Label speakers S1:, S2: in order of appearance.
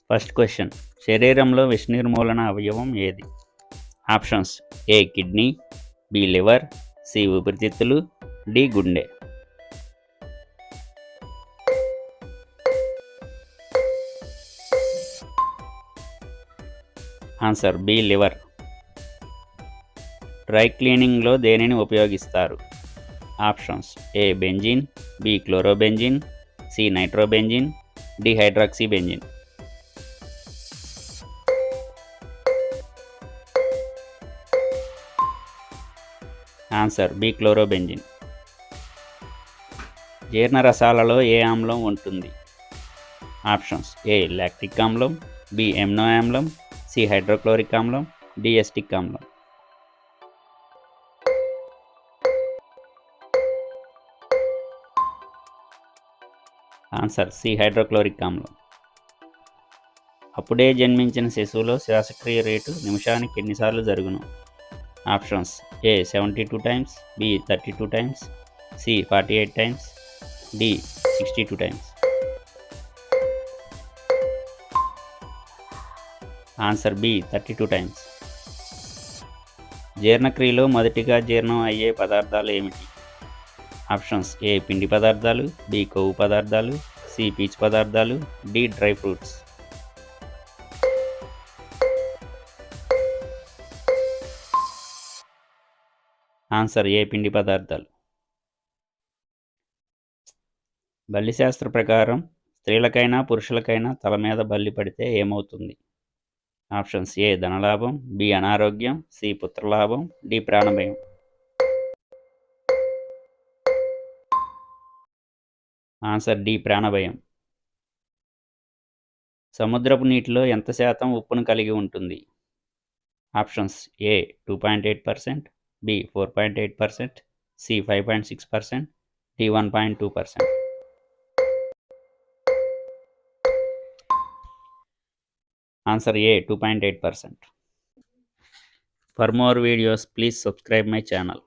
S1: First question, శరీరంలో విష నిర్మూలన అవయవం ఏది? Options: A kidney, B liver, C ఊపిరితిత్తులు, డి గుండె. Answer B liver. డ్రై క్లీనింగ్లో దేనిని ఉపయోగిస్తారు? Options: A benzene, B chlorobenzene, C nitrobenzene, D hydroxy benzene. Answer B chlorobenzene. జీర్ణరసాలలో ఏ ఆమ్లం ఉంటుంది? ఆప్షన్స్: ఏ లాక్టిక్ ఆమ్లం, బి ఎమినో ఆమ్లం, సి హైడ్రోక్లోరిక్ ఆమ్లం, డి ఎస్టిక్ ఆమ్లం. ఆన్సర్ సి హైడ్రోక్లోరిక్ ఆమ్లం. అప్పుడే జన్మించిన శిశువులో శ్వాసక్రియ రేటు నిమిషానికి ఎన్నిసార్లు జరుగును? Options: A 72 times, B 32 times, C 48 times, D 62 times. Answer B 32 times. జీర్ణక్రియలో మొదటిగా జీర్ణం అయ్యే పదార్థాలు ఏమిటి? ఆప్షన్స్: ఏ పిండి పదార్థాలు, బి కొవ్వు పదార్థాలు, సి పీచు పదార్థాలు, డి డ్రై ఫ్రూట్స్. ఆన్సర్ ఏ పిండి పదార్థాలు. బల్లి శాస్త్ర ప్రకారం స్త్రీలకైనా పురుషులకైనా తల మీద బల్లి పడితే ఏమవుతుంది? ఆప్షన్స్: ఏ ధనలాభం, బి అనారోగ్యం, సి పుత్రలాభం, డి ప్రాణభయం. ఆన్సర్ డి ప్రాణభయం. సముద్రపు నీటిలో ఎంత శాతం ఉప్పును కలిగి ఉంటుంది? Options: A 2.8%, B 4.8%, C 5.6%, D 1.2%. Answer A 2.8%. For more videos, please subscribe my channel.